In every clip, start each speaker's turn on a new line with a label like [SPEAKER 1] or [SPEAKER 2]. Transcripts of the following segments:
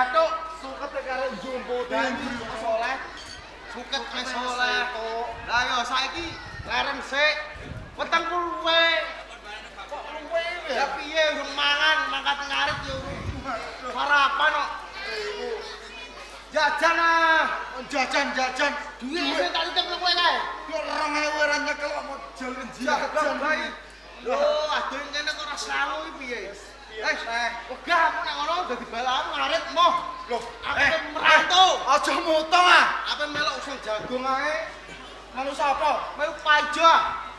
[SPEAKER 1] Gatuk suket karo njumputin soleh. Suket wis soleh. Lah yo saiki lereng sik. Weteng luwe. Kok luwe ya piye urung mangan, mangkat ngarit yo sarapan kok. Jajan ah. Jajan. Duit sing tak titip kowe kae. Yo 2000 ora nyekel kok modal jajan bae. Lho, adoh ngene kok ora sawu iki piye? Wegah aku nek ngono dadi balamu ngarit moh. Lho, aku merantau. Aja mutong ah. Apa melok usang jagung ae. Melu sapa? Melu Paijo.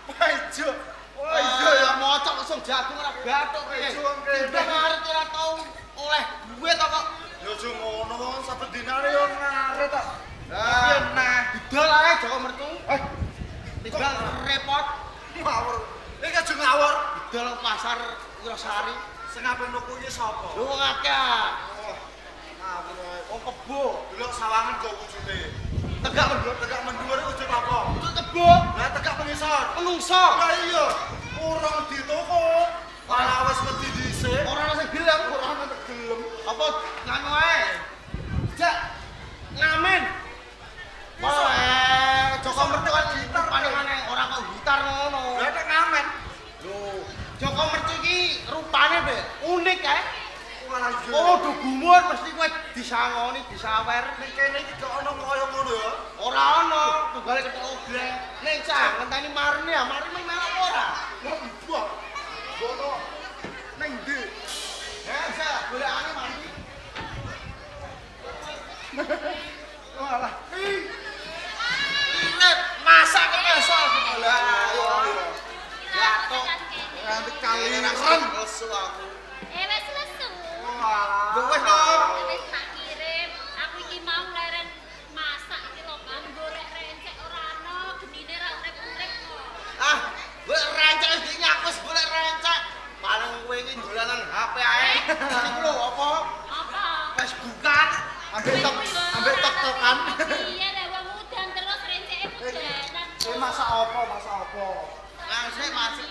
[SPEAKER 1] Paijo. Paijo ya mocok usang jagung ora gathuk piye. Udah ngarit ora tau oleh duit kok. Ya aja ngono wong saben dinane yo ngarit kok. Lah, nah, didol ae Joko mertu. Timbang repot. Ngawur. Iki aja ngawur. Didol pasar Wirasari. Sing ape nukuke sapa? Lho wong akeh. Ngawur ae. Wong kebo, delok sawangan kok wujute. Tegak mendur wujud apa? Wujud kebo. Lah tegak mengisor. Menungso. Lah iya. Urung dituku. Malah wis wedi dhisik. Ora ana sing gelem, ora ana sing gelem. Apa nganu ae? Jak ngamen. Wah, Joko Mercu kan gitar paling ora kok gitar ngono. Lah nek ngamen. Lho, Joko Mercu iki rupane be unik kae. Oh, do gumur mesti kowe disangoni, disawer. Nek kene iki gak ono kaya ngono ya. Ora ono, tunggale ketok ogleng. Nek cah ngenteni marine ya, marine melok ora. Lah mbok. Ngono. Ning ndi? Ya, sa golekane mandi. Walah. Masak kok iso aku. Lah ayo. Gatuk. Nanti kali keren lesu aku.
[SPEAKER 2] Wes lesu.
[SPEAKER 1] Walah. Wes to.
[SPEAKER 2] Wis tak kirim. Aku iki mau leren masak iki lho kan golek rencek ora ana, genine ra urip-urip kok.
[SPEAKER 1] Ah, golek rencek wis dinyakus golek rencek. Paling kowe iki dolanan HP ae. Iki lho apa?
[SPEAKER 2] Apa?
[SPEAKER 1] Facebookan. Ambek tok-tokan.
[SPEAKER 2] Iya nek wong udan terus renceke udanan.
[SPEAKER 1] Masak apa? Langsung masak.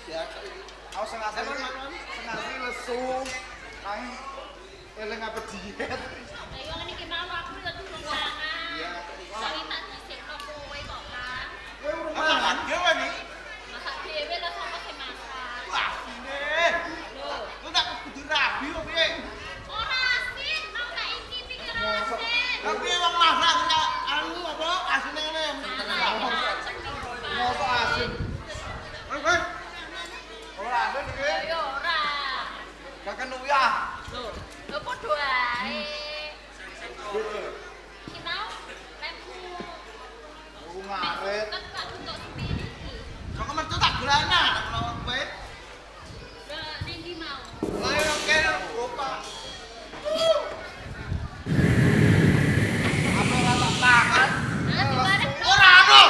[SPEAKER 1] Biasa iki. Aku sengaja lesu. Nang eling apa diet.
[SPEAKER 2] Lah yo ngene iki mau aku yo durung mangan.
[SPEAKER 1] Iya.
[SPEAKER 2] Sari tak disikno kowe kok kan.
[SPEAKER 1] Kowe urung masak dhewe nih.
[SPEAKER 2] Masak dhewe lho sapa sing masak.
[SPEAKER 1] Wah, ini.
[SPEAKER 2] Lho,
[SPEAKER 1] Lu tak kudu rabi kok piye?
[SPEAKER 2] ora asin, mau tak icipi karo asin.
[SPEAKER 1] Tapi wong masak kaya anu apa asine ngene. Mosok asin. Kan? Ora asin iki.
[SPEAKER 2] Yo ora.
[SPEAKER 1] Gak kena uyah.
[SPEAKER 2] Lho padha ae. Iki mau lembu.
[SPEAKER 1] Ngarit.
[SPEAKER 2] Kan tak untuk sepiri iki.
[SPEAKER 1] Kok metu tak golana kalau kowe.
[SPEAKER 2] Lah ning ndi mau?
[SPEAKER 1] Ayo kene opa. Apa ora tak tangan?
[SPEAKER 2] Ah dibareng
[SPEAKER 1] Ora ono.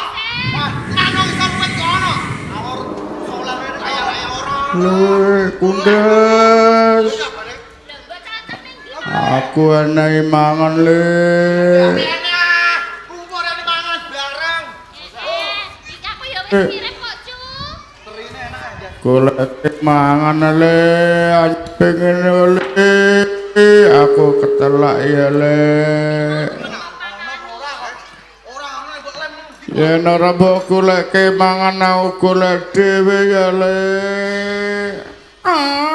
[SPEAKER 1] Wah, nang iso kuwet ono. Awor solar kaya orang.
[SPEAKER 3] Lur kundes.
[SPEAKER 2] Lah bocah ning ndi?
[SPEAKER 3] Aku enek mangan le.
[SPEAKER 1] Enak. Kumpul ini mangan bareng.
[SPEAKER 2] Iki aku ya wis kirim kok, Cu.
[SPEAKER 1] Terine enak aja.
[SPEAKER 3] Golek mangan le. Pengen le. Aku ketelak ya le. Yen ora mbok goleke mangan aku golek dhewe ya le. Ah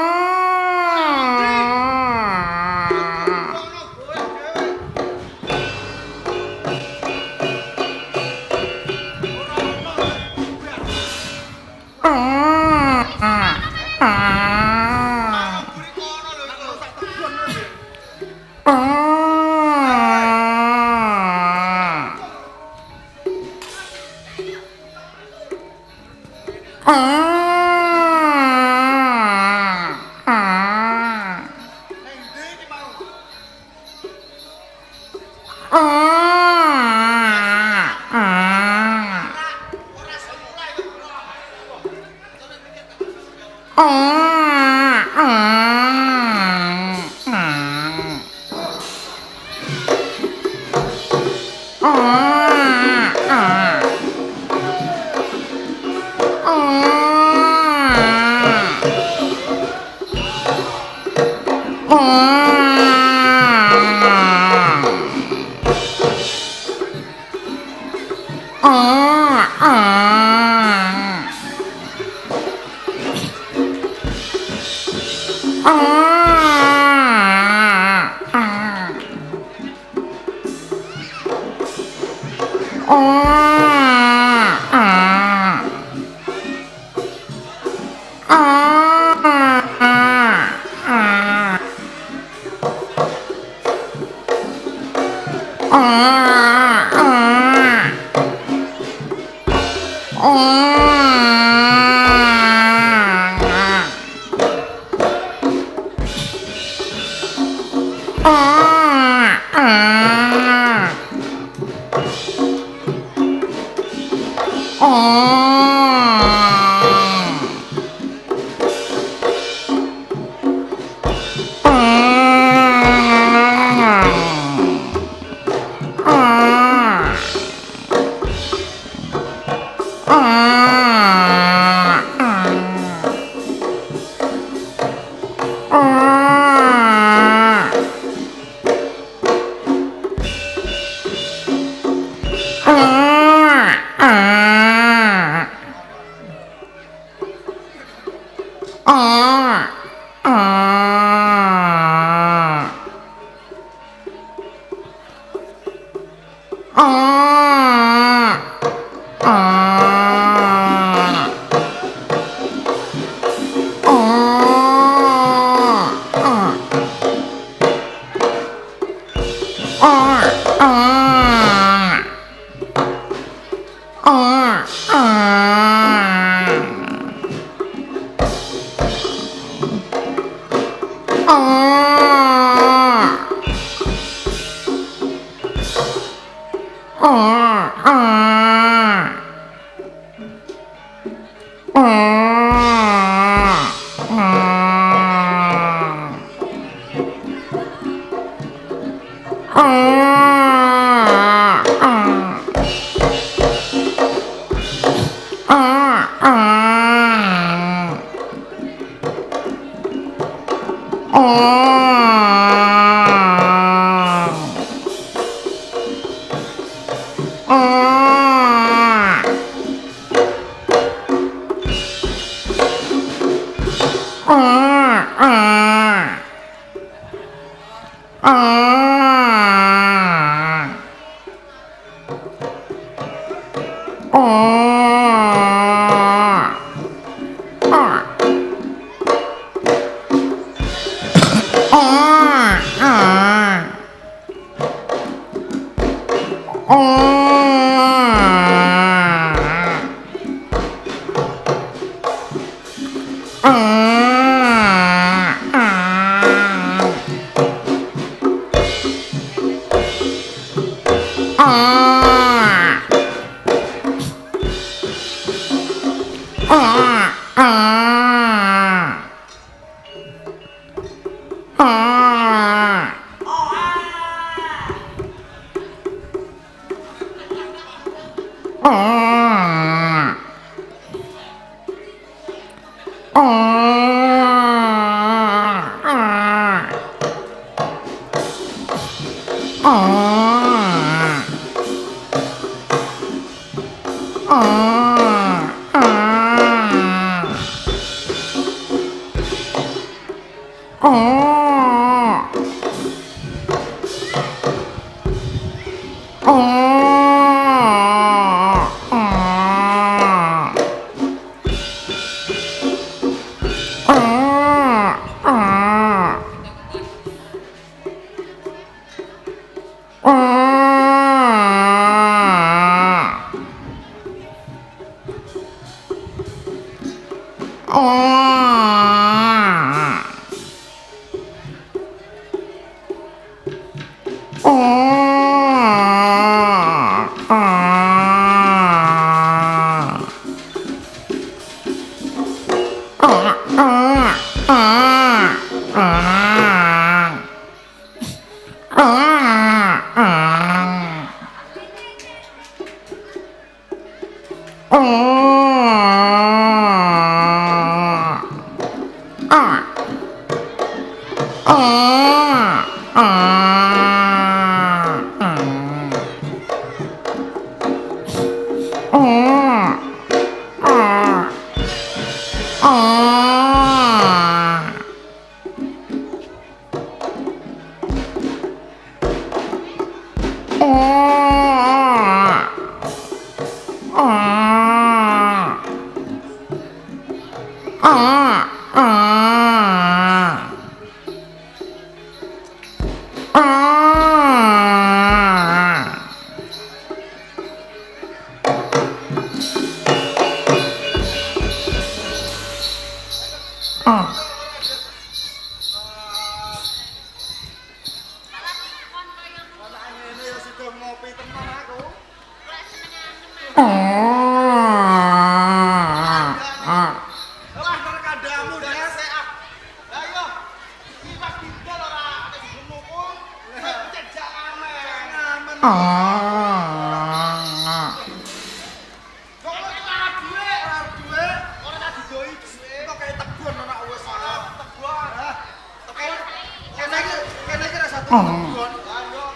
[SPEAKER 1] Ayo.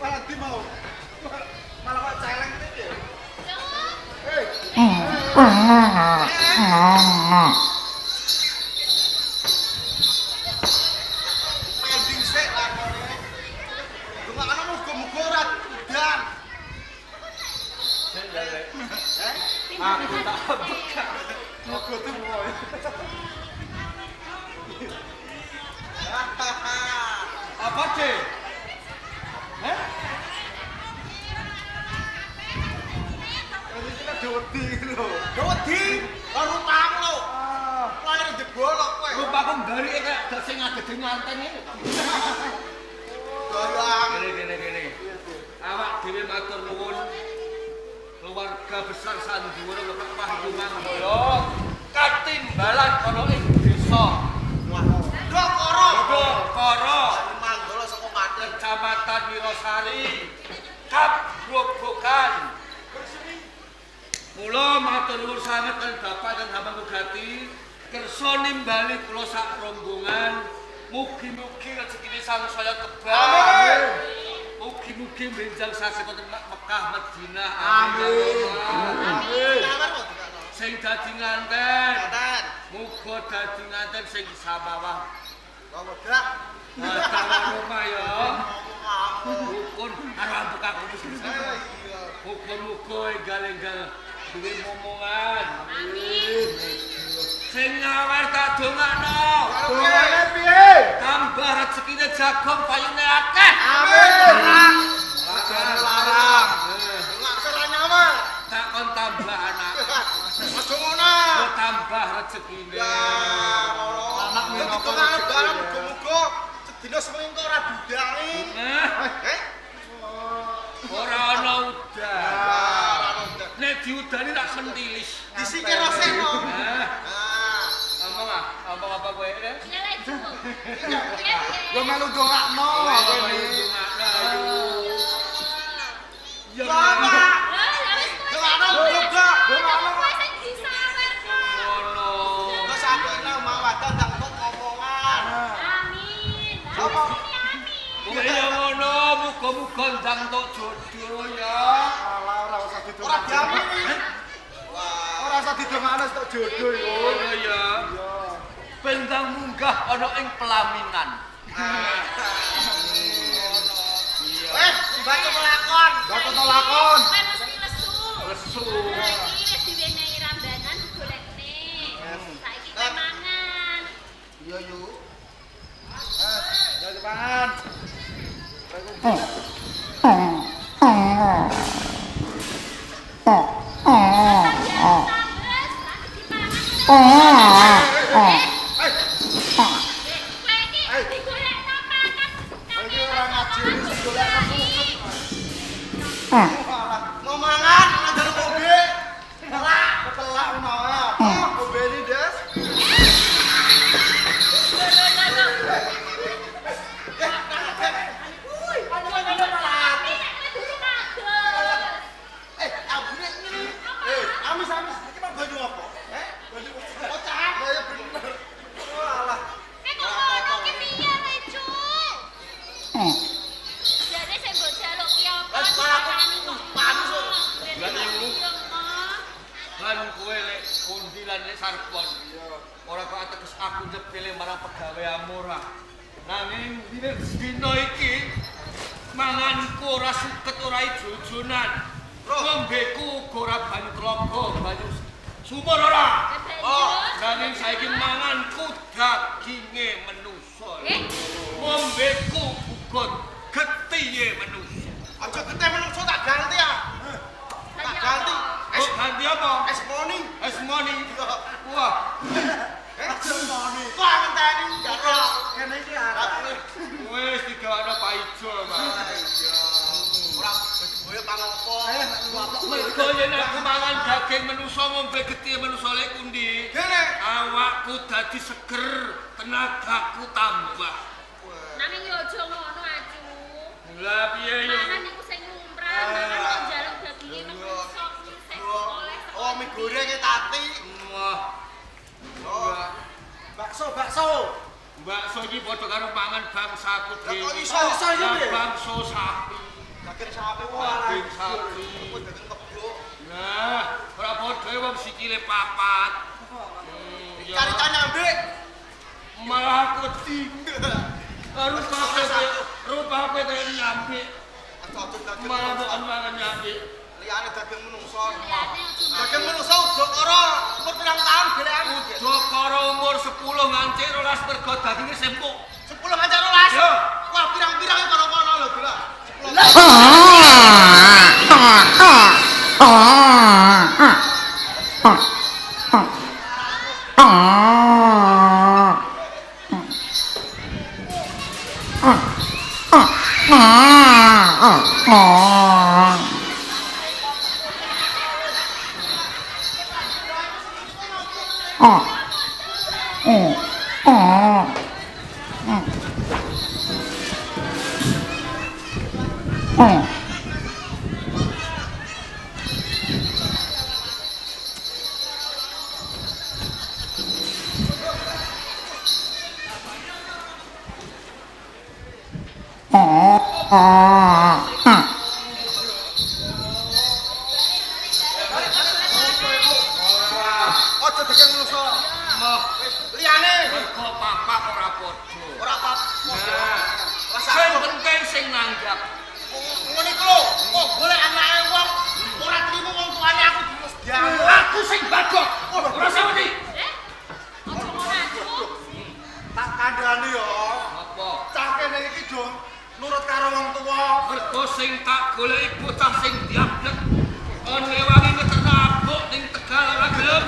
[SPEAKER 1] Malah di mau. Malah kok celeng iki ya. Pending sik lakone. Dongakno muga-muga ora udan.
[SPEAKER 4] Aku tak buka.
[SPEAKER 1] Muga tuwa.
[SPEAKER 4] Apa deh?
[SPEAKER 1] Ini kita dodi lho. Dodi, baru pang lho. Lahir jebolok kowe.
[SPEAKER 4] Rupaku ndarike kayak dak sing ngagede nganten iki.
[SPEAKER 1] Goyang.
[SPEAKER 4] Gini. Awak dhewe matur nuwun. Keluarga besar Sandiwara Bapak Pahyoman Boyo katimbalan ana ing desa. Dokoro.
[SPEAKER 1] Manggala saka Paten.
[SPEAKER 4] Kecamatan Wirosari. Kap Grobogan. Mula matur nuwun sanget kali Bapak dan Hamba Mugati kersa nimbali kula sak rombongan. Mugi-mugi rezekine sangsaya kebal.
[SPEAKER 1] Amin.
[SPEAKER 4] Mugi-mugi benjang sasi wonten Mekah Madinah.
[SPEAKER 1] Amin.
[SPEAKER 4] Amin.
[SPEAKER 1] Amin.
[SPEAKER 4] Sing dadi nganten.
[SPEAKER 1] Paten.
[SPEAKER 4] Muga dadi nganten sing samawah.
[SPEAKER 1] Kok wedrak.
[SPEAKER 4] Tawa rumah ya. Mukun karo ambek aku wis bisa.
[SPEAKER 1] Iya.
[SPEAKER 4] Muga-muga enggal-enggal duwe momongan.
[SPEAKER 2] Amin.
[SPEAKER 4] Sing ngawar tak dongakno.
[SPEAKER 1] Dongane piye?
[SPEAKER 4] Tambah rezekine jagung payune akeh.
[SPEAKER 1] Amin.
[SPEAKER 4] Larang.
[SPEAKER 1] Larang. Enggak salah nyawa.
[SPEAKER 4] Tak kon tambah anak.
[SPEAKER 1] Aja ngono.
[SPEAKER 4] Yo tambah rezekine.
[SPEAKER 1] Ya, anak minangka barang muga-muga sedina seminggu ora dudangi. Eh?
[SPEAKER 4] Ora ana udan.
[SPEAKER 1] Ora ono.
[SPEAKER 4] Nek diudani tak mentilis.
[SPEAKER 1] Disikir raseno.
[SPEAKER 4] Ngomong apa kowe?
[SPEAKER 2] Ya lek Ju. Iya.
[SPEAKER 1] Yo melu dongakno
[SPEAKER 4] Ayo. Ya.
[SPEAKER 1] Bapak.
[SPEAKER 2] Lah wis
[SPEAKER 1] Dongakno juga. Dongakno.
[SPEAKER 2] kowe sing disawer kok.
[SPEAKER 4] Ngono.
[SPEAKER 1] Wes sakjane mawadah tak kok omongan.
[SPEAKER 2] Amin.
[SPEAKER 1] Apa?
[SPEAKER 4] Kowe yo ngono, muga-muga ndang tok jodoh ya.
[SPEAKER 1] Alah ora usah didongakno. Ora diamini. Wah, ora usah didongakno tok jodoh yo.
[SPEAKER 4] Ngono ya. Bendang munggah ana ing pelaminan.
[SPEAKER 1] Baca pelakon. Baca pelakon.
[SPEAKER 2] Kowe mesti lesu.
[SPEAKER 4] Lesu.
[SPEAKER 2] Saiki wis diwenehi rambanan golekne. Saiki kowe mangan.
[SPEAKER 1] Iya yuk. Jangan pangan. Mau mangan, ngajar mobil. Pelak menawa. Mobil ini des. Abune ini. Amis. Iki mah baju apa? Baju kocak. Ya bener. Walah.
[SPEAKER 4] Lan kowe lek kondi lan lek sarpon. Ora kok ateges aku nyepele marang pegaweanmu ora. Nanging dine dina iki manganku ora suket ora ijo-ijonan. Ngombeku uga ora banyu tlaga, banyu sumur ora. Nanging saiki manganku daginge manusa. Ngombeku uga getihe manusa.
[SPEAKER 1] Aja getih menungso tak ganti ya. Tak ganti.
[SPEAKER 4] Oh, ganti apa?
[SPEAKER 1] Es morning.
[SPEAKER 4] Es morning. Wah.
[SPEAKER 1] Es morning. Kok ngenteni jaro. Kene iki arep.
[SPEAKER 4] Wes digawakno Pak Ijo, Mas.
[SPEAKER 1] Ora boyo pangopo.
[SPEAKER 4] Mergo yen aku mangan daging manusa ngombe getih manusa lek kundi.
[SPEAKER 1] Kene.
[SPEAKER 4] Awakku dadi seger, tenagaku tambah.
[SPEAKER 2] Nanging yo aja ngono, Acu.
[SPEAKER 4] Lah piye yo?
[SPEAKER 2] Mangan iku sing lumrah, mangan kok njaluk daginge menungso kuwi sing oleh.
[SPEAKER 1] Oh, mie goreng tati.
[SPEAKER 4] Wah.
[SPEAKER 1] Oh. Bakso.
[SPEAKER 4] Bakso iki padha karo mangan bangsaku dhewe.
[SPEAKER 1] Kok iso ya, Piye?
[SPEAKER 4] Bakso sapi.
[SPEAKER 1] Daging sapi wae.
[SPEAKER 4] Daging sapi.
[SPEAKER 1] Daging kebo.
[SPEAKER 4] Nah, ora padha wong sikile papat.
[SPEAKER 1] Cari nyambik.
[SPEAKER 4] Malah aku tinggal. Rupa apa yang nyambik. Malah bukan mangan nyambik.
[SPEAKER 1] Liyane daging menungso. Daging menungso udah karo umur pirang tahun gelekan.
[SPEAKER 4] Udah karo umur 10 nganti 12 mergo daginge sempuk.
[SPEAKER 1] 10 nganti 12.
[SPEAKER 4] Yo.
[SPEAKER 1] Wah, pirang-pirang karo kono lho, Gelak. Ojo daging menungso.
[SPEAKER 4] Moh,
[SPEAKER 1] Liyane
[SPEAKER 4] mergo papak ora padha.
[SPEAKER 1] ora apa.
[SPEAKER 4] Nah, sing penting sing nanggap.
[SPEAKER 1] Ngene iki lho, kok golek anake wong ora trimo wong tuane aku terus diamuk.
[SPEAKER 4] Aku sing badok. Ora sawedi.
[SPEAKER 2] Ojo ngono aku.
[SPEAKER 1] Tak kandhani yo.
[SPEAKER 4] Apa?
[SPEAKER 1] Cah kene iki dong nurut karo wong tuwa.
[SPEAKER 4] Mergo sing tak goleki bocah sing diablet. On lewangi ngeterabuk ning Tegal ora gelem.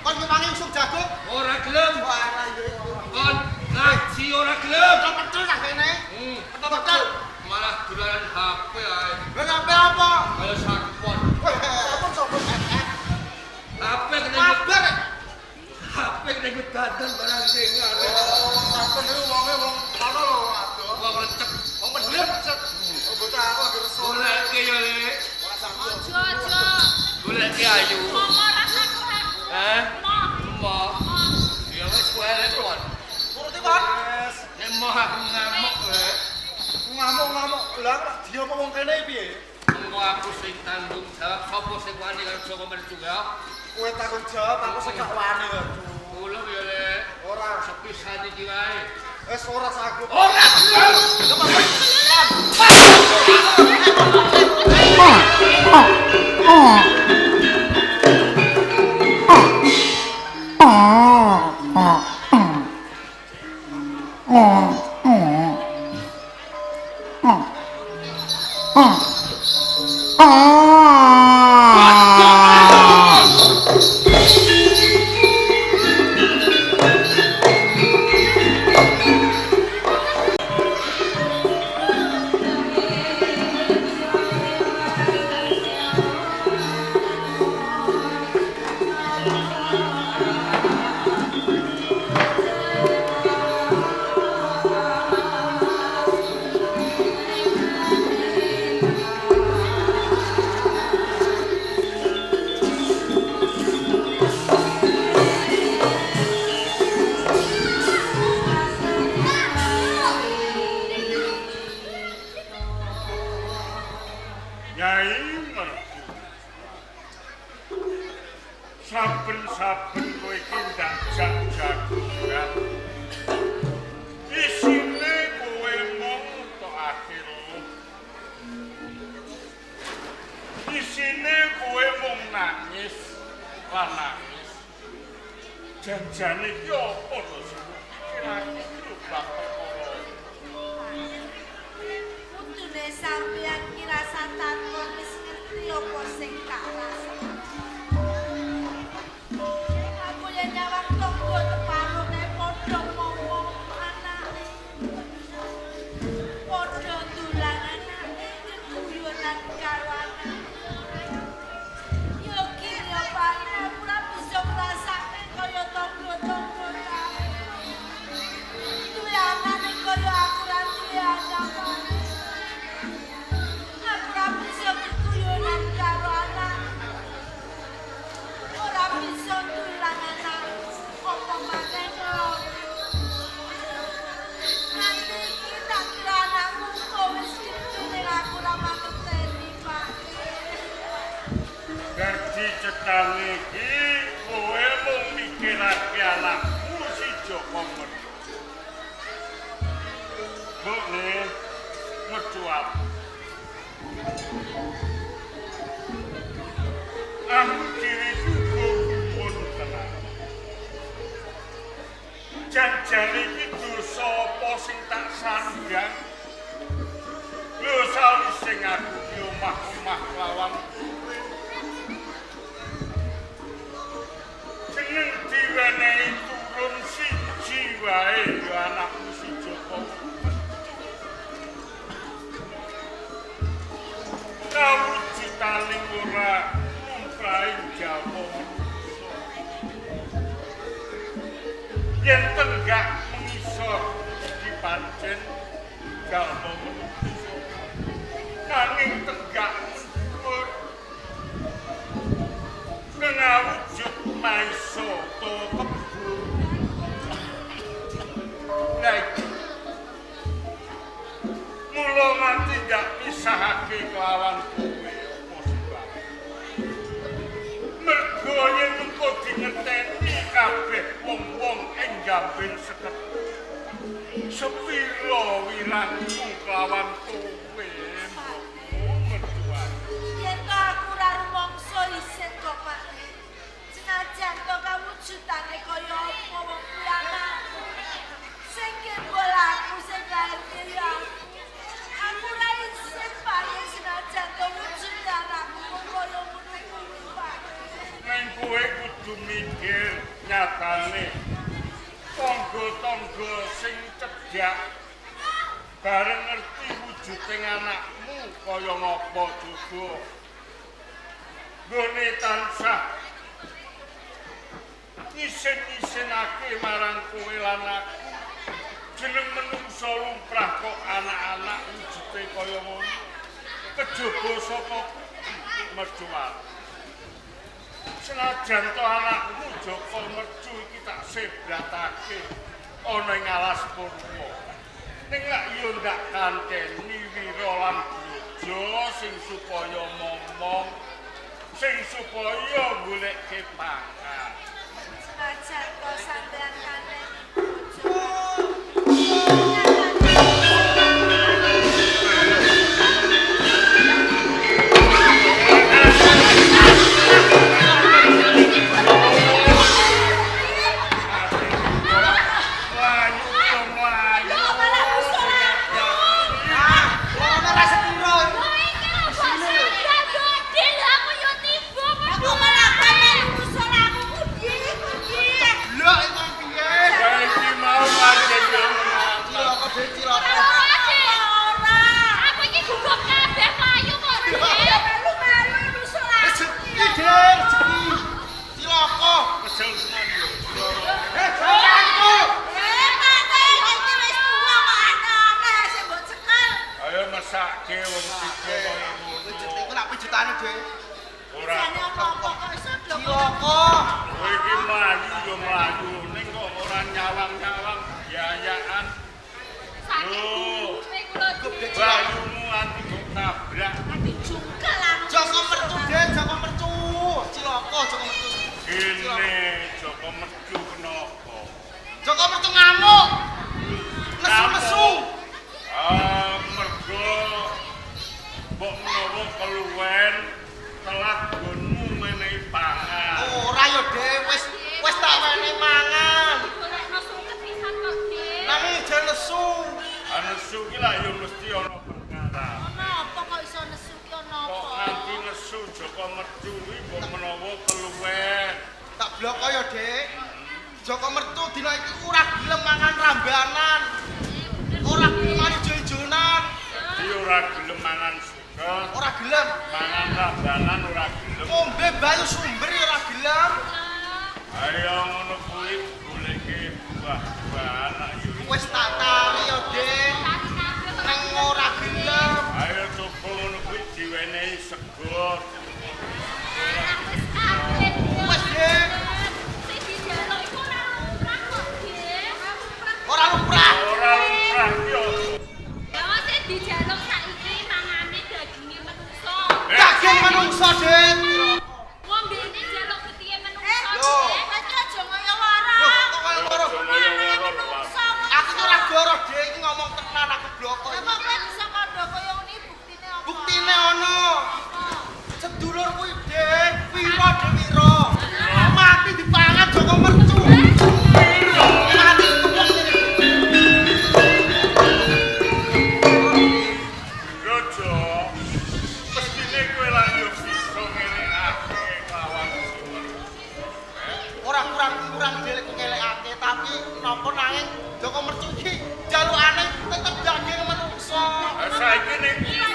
[SPEAKER 1] Kon ngewangi usuk jagung.
[SPEAKER 4] Ora gelem.
[SPEAKER 1] Wah, ora iya.
[SPEAKER 4] On ngaji ora gelem.
[SPEAKER 1] Pecel cah kene. Pecel.
[SPEAKER 4] Malah dolanan HP ae.
[SPEAKER 1] Lha sampe apa?
[SPEAKER 4] Kaya sarpon.
[SPEAKER 1] Apa sopo?
[SPEAKER 4] HP kena
[SPEAKER 1] Kabar.
[SPEAKER 4] HP kena dadan barang sing ngene.
[SPEAKER 1] Sampe niku wonge wong kono lho, aduh.
[SPEAKER 4] Wong lecek.
[SPEAKER 1] Wong bener pecet. Oh, bocah aku lagi reso.
[SPEAKER 4] Goleke yo le.
[SPEAKER 1] Ora sanggup.
[SPEAKER 2] Ojo.
[SPEAKER 4] Goleke ayu.
[SPEAKER 2] Momo rasaku aku.
[SPEAKER 4] Hah?
[SPEAKER 2] Moh.
[SPEAKER 4] Emoh. Ya wis kowe le kon.
[SPEAKER 1] Turuti, Pak. Wes.
[SPEAKER 4] Emoh aku ngamuk kowe.
[SPEAKER 1] Ngamuk-ngamuk. Lah kok dia apa wong kene piye?
[SPEAKER 4] Engko aku sing tanggung jawab sapa sing wani karo Joko Mercuga.
[SPEAKER 1] Kowe tanggung jawab, aku sing gak wani kok.
[SPEAKER 4] Kula yo le.
[SPEAKER 1] Ora
[SPEAKER 4] Sepisan iki wae.
[SPEAKER 1] wis ora sanggup.
[SPEAKER 4] Ora gelem.
[SPEAKER 5] Saben-saben kowe iki ndak jagungan. Isine kowe mung tokake lho. Isine kowe mung nangis lan nangis. Janjane iki apa to sing pikirane iki bab perkara.
[SPEAKER 6] Kudune sampeyan kira satakon wis ngerti apa sing tak rasakake. Aku yen nyawang tonggo teparone padha ngomong anake. Padha dolanan anake guyonan karo anake. Yo kira apa aku ora bisa ngrasake kaya tonggo-tonggo kae. Duwe anake kaya aku ra duwe anak. Aku ora bisa
[SPEAKER 5] Nyatane iki kowe mung mikirake anakmu si Joko Mercu. Bukne mercuap. Aku kiri juga pun tenang. Jan-jan iki dosa apa sing tak sandang? Lho sawise aku ki omah-omah lawan kowe. Jeneng diwenehi turun siji wae ya anakmu si Joko. Kawujutaning ora lumrahing jawa manungsa. Yen tenggak mengisor dipancen jawa manungsa. Nanging tenggak mundur ngawujud maiso to kebur. Mula nganti gak pisahake kelawan kowe apa sebab. Mergo yen engko dingeteni kabeh wong-wong ing Gambir seket. Sepiro wirangmu kelawan kowe mertua.
[SPEAKER 6] Yen to aku ora rumangsa isin kok Pak. Senajan to kawujudane kaya apa wong kuwi anakku. Sing kembol aku sing lahirke ya aku ora isin Pak yen senajan to wujud anakku kok kaya ngono kuwi Pak.
[SPEAKER 5] Neng kowe kudu mikir nyatane tangga-tangga sing cedhak bareng ngerti wujuding anakmu kaya ngapa juga. Nggone tansah isin-isinake marang kowe lan aku. Jeneng menungsa lumrah kok anak-anak wujude kaya ngono. Kejaba saka mercuan. Senajan to anakmu Joko Mercu iki tak sebratake ana ing alas purwa. Ning lak yo ndak kanteni wira lan bojo sing supaya momong, sing supaya goleke pangan.
[SPEAKER 6] Senajan to sampean kane
[SPEAKER 5] mesake wong siji kaya ngono.
[SPEAKER 1] Iku lak pijutane dhewe.
[SPEAKER 5] Ora.
[SPEAKER 6] jane apa kok iso
[SPEAKER 1] Cilaka.
[SPEAKER 5] Kowe iki mlayu yo mlayu ning kok ora nyawang-nyawang biayaan.
[SPEAKER 2] Saking kula
[SPEAKER 5] Bayumu ati kok nabrak.
[SPEAKER 6] ati jungkel anu.
[SPEAKER 1] Joko Mercu dhewe, Joko Mercu. Cilaka Joko Mercu.
[SPEAKER 5] Kene Joko Mercu kenapa?
[SPEAKER 1] Joko Mercu ngamuk. Nesu-nesu.
[SPEAKER 5] Mergo mbok menawa keluwen telat gonmu menehi pangan.
[SPEAKER 1] Ora yo dhewe wis tak wenehi mangan.
[SPEAKER 2] golekno suket pisan kok, Dik.
[SPEAKER 1] Nanging jan nesu.
[SPEAKER 5] Nesu ki lak yo mesti ana perkara.
[SPEAKER 6] Ono apa kok iso nesu ki ono
[SPEAKER 5] Kok
[SPEAKER 6] apa?
[SPEAKER 5] nganti nesu Joko Mercu kuwi mbok menawa keluwen.
[SPEAKER 1] Tak blok yo, Dik. Joko Mercu dina iki ora gelem mangan rambanan. Ora gelem ijo-ijonan.
[SPEAKER 5] Iki ora gelem mangan suket,
[SPEAKER 1] Ora gelem.
[SPEAKER 5] mangan rambanan ora gelem.
[SPEAKER 1] Ombe banyu sumber ya ora gelem.
[SPEAKER 5] Ayo ngono kuwi goleke buah-buahan ayo.
[SPEAKER 1] Wis tak tari yo, Dik. Nang ora gelem.
[SPEAKER 5] Ayo coba ngono kuwi diwenehi sego.
[SPEAKER 1] Wis, Dik.
[SPEAKER 2] Sing dijaluk iku ora lumrah kok, Dik.
[SPEAKER 1] Ora lumrah.
[SPEAKER 5] Ora lumrah yo.
[SPEAKER 2] Ya wis sing dijaluk saiki mangane daginge menungso.
[SPEAKER 1] Daging manungsa, Dik.
[SPEAKER 2] Ngombene jaluk
[SPEAKER 1] ki napa nanging Joko Mercu iki jalukane tetep daging menungso.
[SPEAKER 5] Saiki ning yen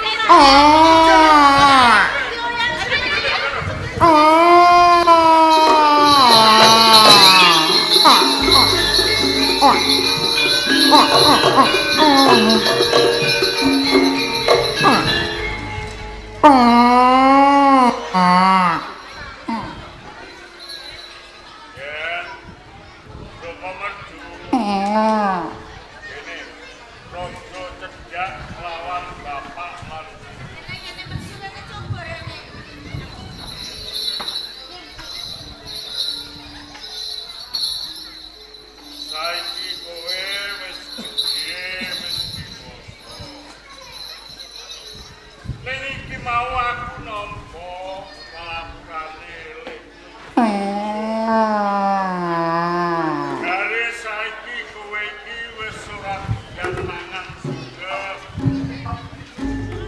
[SPEAKER 5] Joko Mercu ini rondo cedhak lawan bapak lan saiki kowe wis gedhe wis dewasa. Ning iki mau aku nampa nglakukane lekmu. Dari saiki kowe iki wis ora doyan mangan sugih.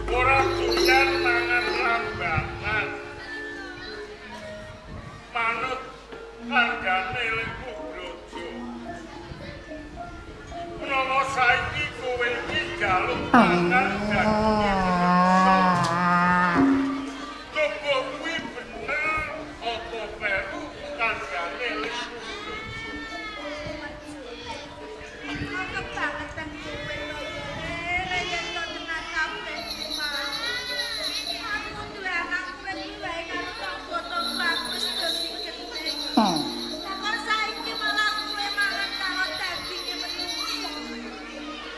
[SPEAKER 5] Ora doyan mangan rambangan. Manut kandhane lekmu brojo. Menawa saiki kowe iki jaluk mangan daging menungso. Coba kuwi bener apa peru kandhane lekmu brojo.
[SPEAKER 6] Aku banget kan kowe to ya. Yen to tenan kabeh mau. Aku duwe anak kowe wae karo tangga-tangga aku wis dadi gedhe. Kok saiki malah kowe mangan karo daging menungso.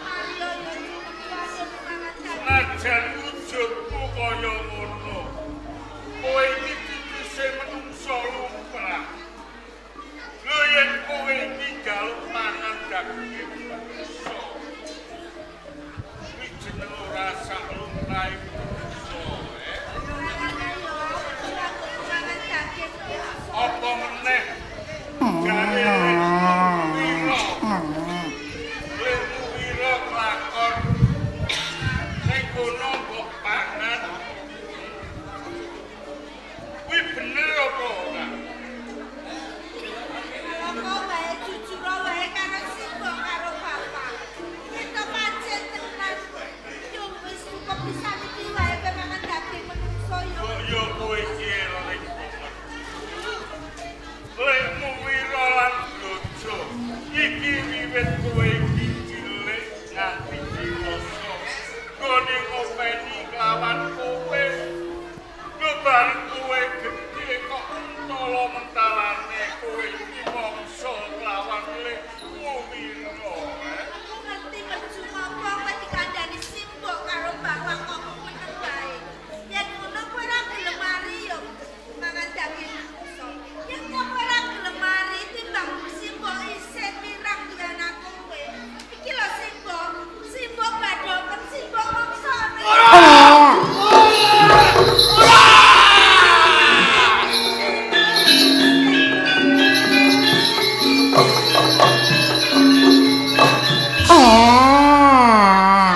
[SPEAKER 6] Ayo yo langsung mangan daging.
[SPEAKER 5] Senajan wujudmu kaya ngono, kowe iki titise menungso lumrah. Lho yen kowe iki jaluk mangan daging menungso, kuwi jeneng ora sak lumrahe menungso. Apa meneh jare lekmu wira kelakon ning kono mbok pangan. Kuwi bener apa ora?
[SPEAKER 6] Kok wae jujur wae karo simbok karo bapak. Kita pancen tenan. Yo wis cukup bisa iki wae mangan daging menungso yo.
[SPEAKER 5] Kok yo kowe iki eling banget. Lekmu wira lan brojo iki wiwit kowe iki cilik nganti dewasa. Gone ngopeni kelawan kowe. Lho bareng kowe gedhe kok entala mentalane kowe iki mangsa kelawan lekmu wira.
[SPEAKER 6] Aku ngerti percuma kowe dikandani simbok karo bapak kok meneng wae. Yen ngono kowe ora gelem mari yo mangan daging menungso. Yen kowe ora gelem mari timbang simbok isih pirang dengan aku kowe. Iki lho simbok badhoken simbok mangsa. Simbok karo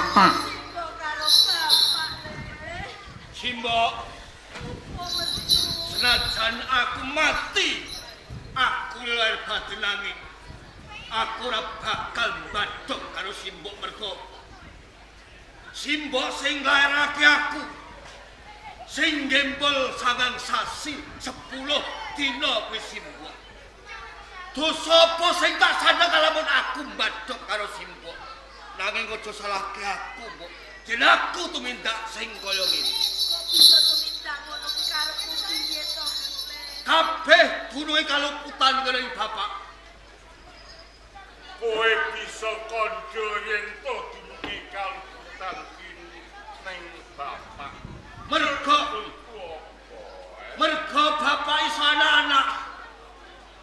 [SPEAKER 6] bapak.
[SPEAKER 4] Simbok, senajan aku mati, aku lahir batin nanging aku ora bakal mbadhok karo Simbok mergo Simbok sing nglairake aku sing gempol sangang sasi 10 dina kuwi Simbok. Dosa apa sing tak sandang kalamun aku mbadhok karo Simbok. Nanging aja salahke aku, Mbok. Yen aku tumindak sing kaya ngene.
[SPEAKER 6] Bisa tumindak ngono ki karepmu piye to?
[SPEAKER 4] Kabeh dununge kaluputan karo bapak.
[SPEAKER 5] Kowe bisa kandha yen to dununge kaluputan kini ning bapak.
[SPEAKER 4] Mergo bapak iso anak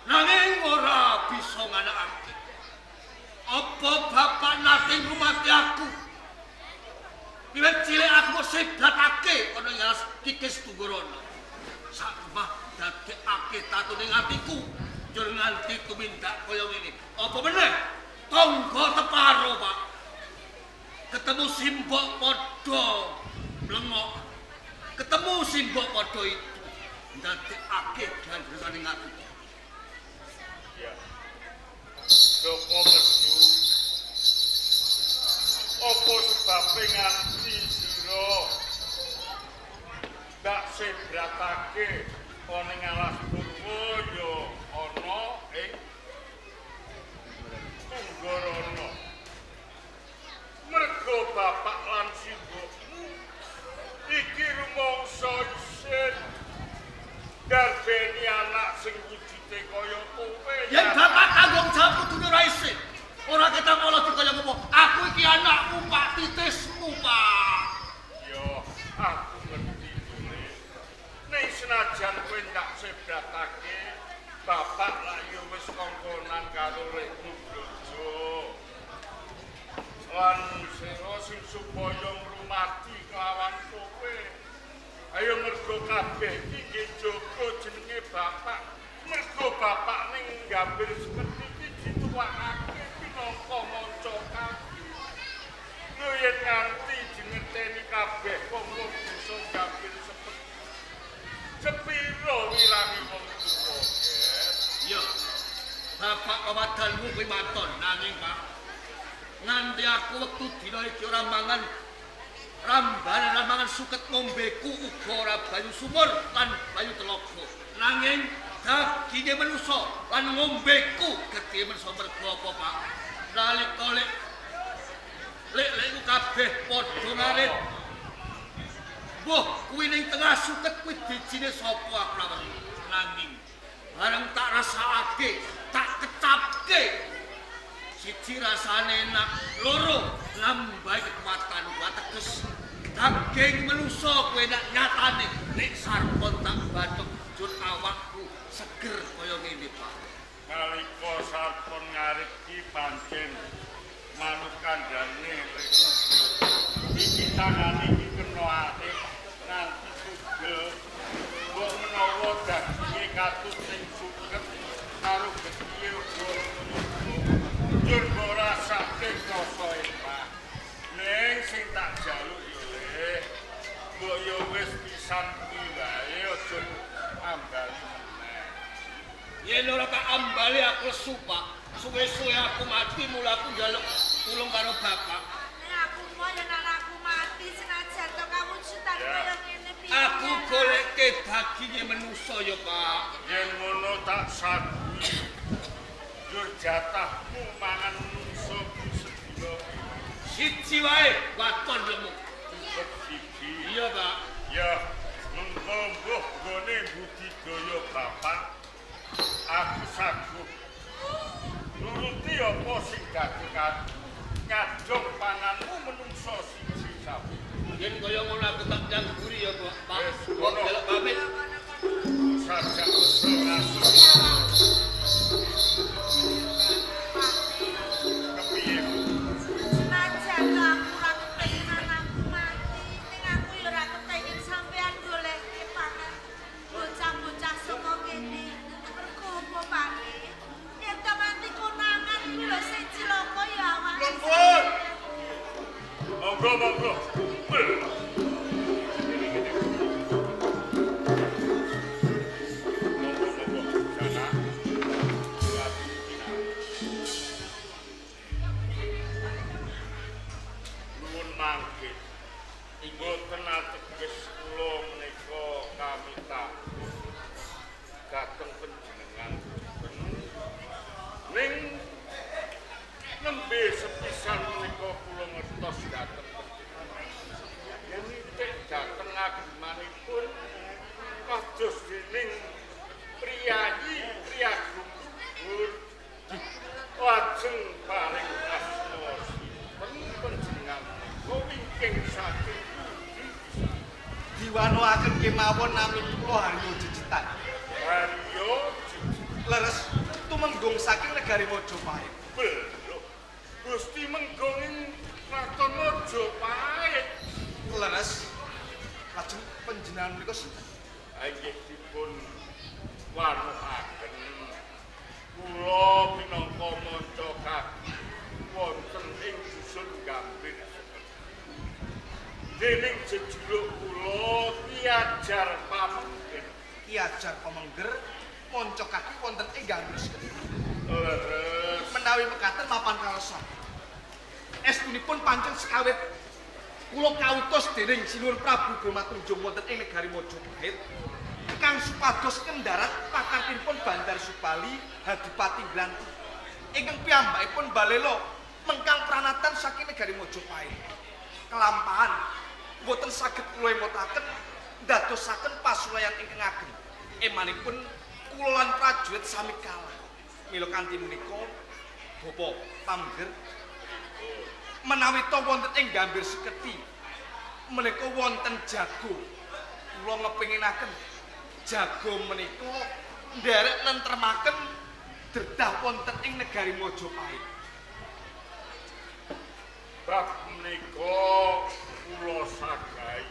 [SPEAKER 4] nanging ora bisa nganakake. Apa bapak nate ngumati aku? Wiwit cilik aku seblatake ana ing alas kikis tunggorono. Sakmah dadekake tatu ning atiku, njur nganti tumindak kaya ngene. Apa meneh? Tangga teparo, Pak. Ketemu Simbok padha mlengok. Ketemu Simbok padha itu ndadekake gandresaning atiku.
[SPEAKER 5] Ya. Joko Merdu. Apa sebabe nganti sira ndak sebratake ana ing alas Purwa ya ana ing Tunggorono. Mergo bapak lan simbokmu iki rumangsa isin garbeni anak sing wujute kaya kowe.
[SPEAKER 4] Yen bapak tanggung jawab kudune ora isih. Ora ketang olah kaya ngopo. Aku iki anakmu Pak Titismu, Pak.
[SPEAKER 5] Yo, aku ngerti dene. Ning senajan kowe ndak sebratake, bapak lak yo wis kongkonan karo Rekmu Brojo. Lan sira sing supaya ngrumati kelawan kowe. Ayo mergo kabeh iki nggih jaga jenenge bapak. Mergo bapak ning gambir seperti iki dituwakake minangka manca kabeh. Lho yen nganti dingerteni kabeh wong bisa gambir seperti sepiro wirange wong tuwa.
[SPEAKER 4] Iya. Bapak kawadanmu kuwi maton nanging Pak. Nganti aku wektu dina iki ora mangan rambanan mangan suket ngombeku uga ora banyu sumur lan banyu telaga. Nanging daginge manusa lan ngombeku gedhe menso mergo apa Pak? Nalika lek kabeh padha ngarit. Mbah, kuwi ning tengah suket kuwi dijine sapa aku lawan. Nanging bareng tak rasakake, tak kecapke. Siji rasane enak, loro nambahi kekuatanku ateges. Daging manusa kuwi enak nyatane nek sarpon tak bathuk jur awakku seger kaya ngene, Pak.
[SPEAKER 5] Nalika sarpon ngarit iki pancen manut kandhane Rekmu. Iki tangane iki kena ati nganti tugel. Mbok menawa daginge katut sing suket karo gedhe uga jur ora sakit rasa Pak. Ning sing tak jaluk yo Le, mbok yo wis pisan kuwi wae aja ambali meneh.
[SPEAKER 4] Yen ora tak ambali aku lesu, Pak. Suwe-suwe aku mati mula aku njaluk tulung karo Bapak.
[SPEAKER 6] Nek aku mau yen anakku mati senajan to kawujudan kaya ngene piye.
[SPEAKER 4] Aku goleke daginge manusa ya, Pak.
[SPEAKER 5] Yen ngono tak sadhi. Jur jatahmu mangan menungso sedina
[SPEAKER 4] Siji wae waton lemuk.
[SPEAKER 5] cukup siji.
[SPEAKER 4] Iya, Pak.
[SPEAKER 5] Ya, mengko gone budidaya bapak. Aku sanggup nuruti apa sing dadi nyadong panganmu menungso siji sapi.
[SPEAKER 4] Yen kaya ngono aku tak nyangguri ya, Pak.
[SPEAKER 5] Wes,
[SPEAKER 4] Kok
[SPEAKER 5] ngono.
[SPEAKER 4] delok pamit.
[SPEAKER 5] Sajak usul ngasuh. Kepiye?
[SPEAKER 6] Senajan to aku ora kepengin anakku mati, ning aku ya ora kepengin sampean goleke pangan bocah-bocah saka kene. Mergo apa, Pak? Yen to mati konangan kuwi lho sing cilaka ya awake.
[SPEAKER 5] Nuwun. Monggo. Nuwun mangke. Mboten ateges kula menika kamita dhateng panjenengan. Ning nembe sepisan menika kula ngertos dhateng panjenengan. Yen nitik dhateng agemanipun kados dening priyayi priyagung subur lajeng paring asma panjenengan wingking saking
[SPEAKER 1] Diwanoaken kemawon nami kula Haryo Jejetan.
[SPEAKER 5] Haryo
[SPEAKER 1] Leres tumenggung saking negari Mojopahit.
[SPEAKER 5] Belum. Gusti menggonging Kraton Mojopahit.
[SPEAKER 1] Leres lajeng panjenengan menika sinten?
[SPEAKER 5] Inggih dipun wanuhaken kula minangka manca kaki wonten ing dusun Gambir. Dening jejuluk kula Ki Ajar Pamengger.
[SPEAKER 1] Ki Ajar Pamengger monco kaki wonten ing Gambir.
[SPEAKER 5] Leres.
[SPEAKER 1] menawi mekaten mapan kalesan. Estunipun pancen sekawit kula kautus dening Sinuwun Prabu Gomatunjung wonten ing negari Majapahit kang supados kendarat pakartinipun Bandar Supali Hadipati Granti ingkang piyambakipun balela mengkang pranatan saking negari Majapahit. Kelampahan boten saged kula emotaken ndadosaken pasulayan ingkang ageng. Emanipun kula lan prajurit sami kalah. Mila kanthi menika Bapa Pamger menawi to wonten ing Gambir Seketi menika wonten jago. Kula ngepenginaken jago menika nderek nentremaken derdah wonten ing negari Majapahit.
[SPEAKER 5] Bab menika kula sagai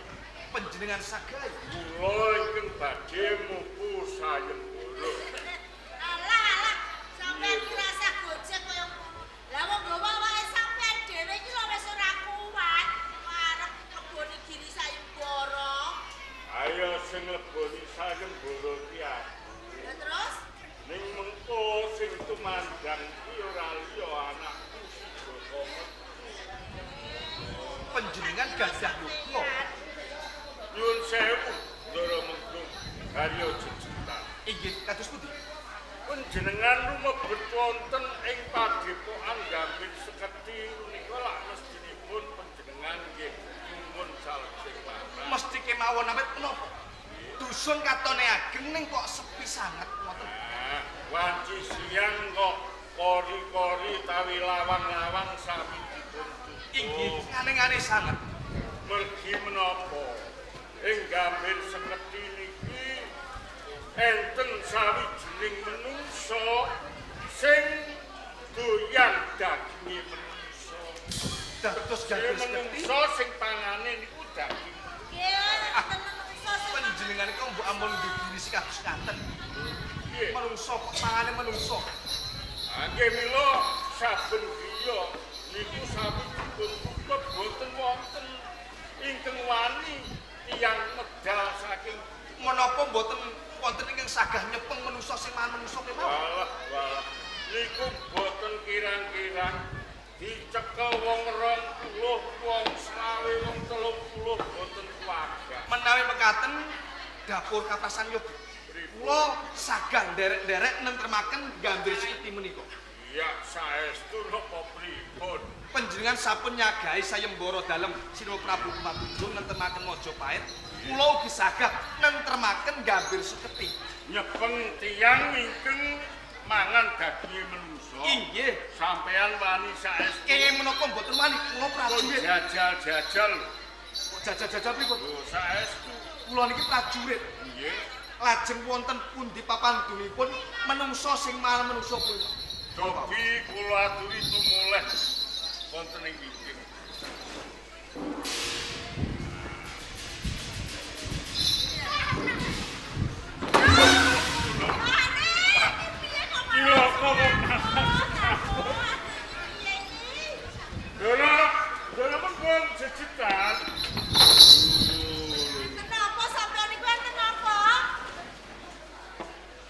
[SPEAKER 1] Panjenengan sagai
[SPEAKER 5] kula ingkang badhe mupu sayembara.
[SPEAKER 6] Alah, sampeyan ki rasa gojek kaya ngono. Lah wong gawa awake sampeyan dhewe iki lho wis ora kuat. Arep ngeboni giri sayembara.
[SPEAKER 5] Ayo sing leboni sayembara ki aku.
[SPEAKER 6] Lah terus
[SPEAKER 5] Ning mengko sing tumandang ki ora liya anakku Joko.
[SPEAKER 1] panjenengan gadah yukna.
[SPEAKER 5] Nyuwun sewu, Ndara Menggung, Haryo Jejetan.
[SPEAKER 1] Inggih kados pundi?
[SPEAKER 5] Panjenengan lumebet wonten ing padepokan Gambir Seketi menika lak mestinipun panjenengan nggih nyuwun salajengipun.
[SPEAKER 1] Mesti kemawon awit menapa? Dusun katone ageng ning kok sepi sanget ngoten.
[SPEAKER 5] Nah, wanci siang kok kori-kori tawi lawang-lawang sami dipun
[SPEAKER 1] Inggih
[SPEAKER 5] tutup.
[SPEAKER 1] ngane-ngane sanget.
[SPEAKER 5] Mergi menapa ing Gambir Seketi niki enten sawijining menungso sing doyan daginge menungso.
[SPEAKER 1] Dados
[SPEAKER 5] Sing
[SPEAKER 1] Gambir Seketi
[SPEAKER 5] menungso sing pangane niku daging.
[SPEAKER 6] nggih wonten menungso sing
[SPEAKER 1] panjenengan kok mbok ampun diri kados katen.
[SPEAKER 5] Nggih.
[SPEAKER 1] Menungso kok pangane menungso.
[SPEAKER 5] Nggih mila saben griya niku sami dipun tutup boten wonten ingkang wani tiyang medal saking
[SPEAKER 1] Menapa mboten wonten ingkang sagah nyepeng menungso sing mangan menungso kemawon?
[SPEAKER 5] walah niku boten kirang-kirang dicekel wong 20 wong 20 wong 30 boten kuwaga.
[SPEAKER 1] Menawi mekaten dapur kapasan yoga. Kula sagah nderek-nderek nentremaken Gambir Seketi menika.
[SPEAKER 5] Iya saestu napa pripun?
[SPEAKER 1] Panjenengan sampun nyagahi sayembara dalem Sinuwun Prabu Gomatunjung nentremaken Majapahit. Kula ugi sagah nentremaken Gambir Seketi.
[SPEAKER 5] Nyepeng tiyang ingkang mangan daginge menungso.
[SPEAKER 1] Inggih,
[SPEAKER 5] Sampeyan wani saestu
[SPEAKER 1] kenging menapa mboten wani kula
[SPEAKER 5] pun
[SPEAKER 1] prajurit.
[SPEAKER 5] jajal-jajal.
[SPEAKER 1] Jajal-jajal pripun?
[SPEAKER 5] Lho saestu.
[SPEAKER 1] Kula niki prajurit.
[SPEAKER 5] Nggih.
[SPEAKER 1] Lajeng wonten pundi papandunipun menungso sing mangan menungso punika?
[SPEAKER 5] Jogi kula aturi tumuleh wonten ing wingking. Kilo kok Dola mengkon jejetan.
[SPEAKER 6] kenapa sampeyan niku enten napa?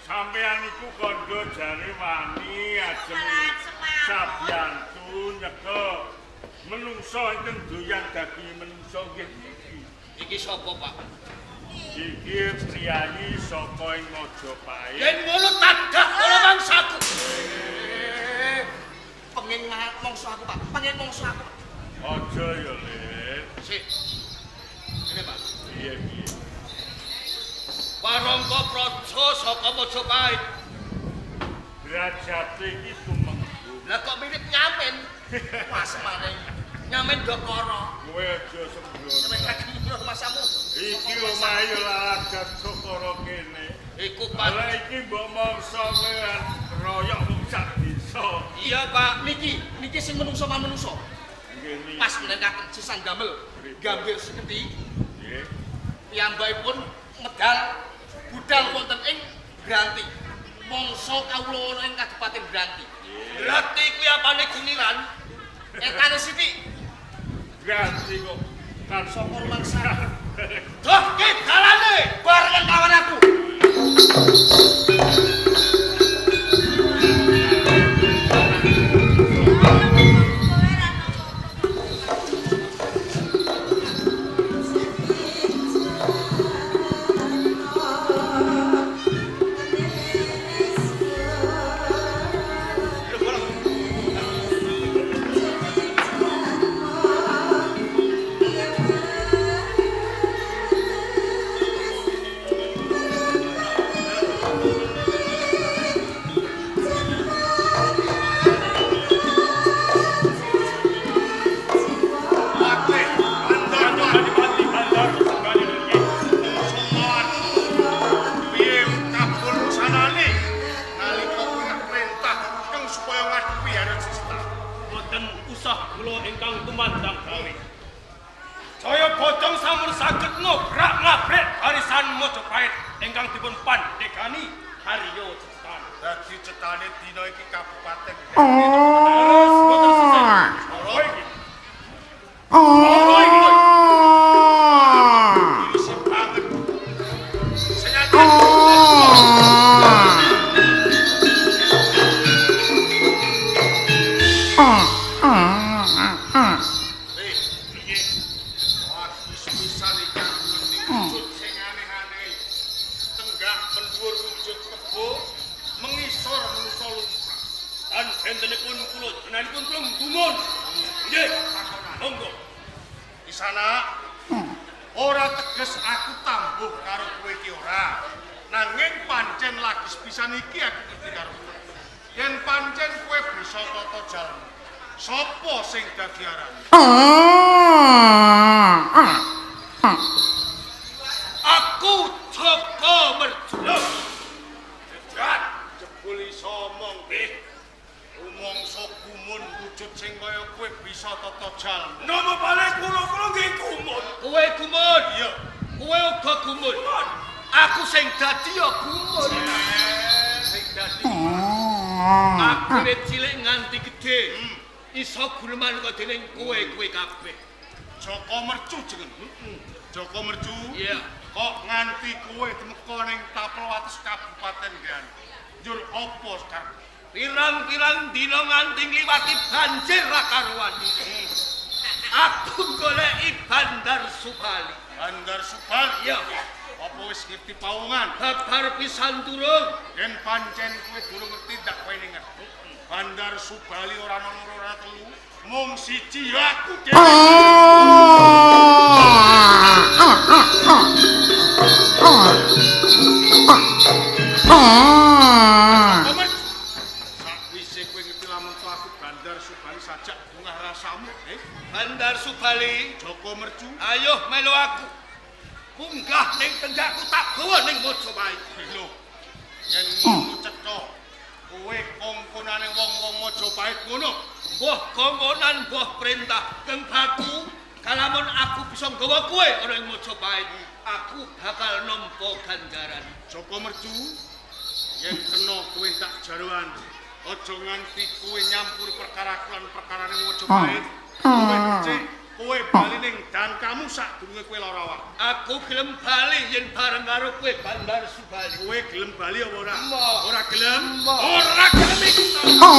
[SPEAKER 5] Sampeyan iku kandha jare wani ajeng sabiyantu nyekel menungso ingkang doyan daging menungso nggih iki.
[SPEAKER 4] Iki sapa, Pak?
[SPEAKER 5] Iki priyayi saka ing Majapahit.
[SPEAKER 4] Yen ngono tadah kula mangsaku.
[SPEAKER 1] Pengen mongso aku, Pak. Pengen mongso aku.
[SPEAKER 5] Aja ya, Lek.
[SPEAKER 4] Sik. Ini, Pak.
[SPEAKER 5] Iya iki.
[SPEAKER 4] Warangka praja saka Majapahit.
[SPEAKER 5] Derajate iki tumenggung.
[SPEAKER 4] Lah kok mirip nyamen? Mas maning. Nyamen Dokoro.
[SPEAKER 5] Kowe aja
[SPEAKER 1] Sampeyan
[SPEAKER 5] sembrono.
[SPEAKER 1] kagem menurut masamu.
[SPEAKER 5] Iki omahe lagat Dokoro kene.
[SPEAKER 4] Iku
[SPEAKER 5] Ala
[SPEAKER 4] Pak.
[SPEAKER 5] iki mbok mangsa kowe royok wong sak desa.
[SPEAKER 4] Iya, Pak.
[SPEAKER 1] Niki sing menungso man menungso.
[SPEAKER 5] Nggih niki.
[SPEAKER 1] Pas menengaken sisan damel Gambir Seketi
[SPEAKER 5] Nggih.
[SPEAKER 1] piyambakipun medal budal wonten ing Granti. Mangsa kawula ana ing Kadipaten Granti.
[SPEAKER 4] Berarti kuwi apane guniran?
[SPEAKER 1] Etane sithik
[SPEAKER 5] Ganti kok kan
[SPEAKER 1] saka rumangsa.
[SPEAKER 4] Duh, ki dalane.
[SPEAKER 1] Barengan kawan aku.
[SPEAKER 5] ngobrak-ngabrik barisan Mojopahit ingkang dipun pandegani Haryo Cetan. Dadi cetane dina iki kabupaten. Terus boten sesat. Ora iki. Ora iki. Iki banget. Sengaja. Ora teges aku tambuh karo kowe iki ora. Nanging pancen lagi sepisan iki aku ngerti karo kowe. Yen pancen kowe bisa tata jalmu, sapa sing dadi arane? Aku Joko Merjula. Jedat jebul iso omong nggih. Rumangsa gumun wujud sing kaya kowe bisa tata jalmu. Napa balik kula nggih gumun. Kowe gumun? Iya. Kowe uga gumun. Aku sing dadi ya gumun. Sing dadi. Aku wit cilik nganti gedhe. Iso guleman kok dening kowe kabeh. Joko Mercu jeneng. Joko Mercu? Iya. Kok nganti kowe temeka ning Tapelwates Kabupaten Gan. Njur apa sekarang? Pirang-pirang dina nganti ngliwati banjir ra karuan. Aku goleki Bandar Subali. Bandar Subali? Iya. Apa wis ngerti pawongan? Babar pisan turun. Yen pancen kowe durung ngerti ndak kowe ngerti. Bandar Subali ora ana loro ora telu, mung siji ya aku dhewe. Sakwise kowe ngerti lamun aku Bandar Subali sajak bungah rasamu, Bandar Subali, Joko Mercu. Ayo melu aku. Munggah ning tendakku tak gawa ning Mojopahit. Lho. Yen ngono cetha. Kowe kongkonane wong-wong Mojopahit ngono. Mbah kongkonan mbah perintah kang baku. Kalamun aku bisa nggawa kowe ana ing Mojopahit, aku bakal nampa ganjaran. Joko Mercu, yen kena kowe tak jaruan. Aja nganti kowe nyampur perkara lan perkarane Mojopahit. Kowe bali ning dangkamu sadurunge kowe lara awak. Aku gelem bali yen bareng karo kowe Bandar Subali. Kowe gelem bali apa ora? Ora gelem? Ora gelem iku.
[SPEAKER 3] Oh!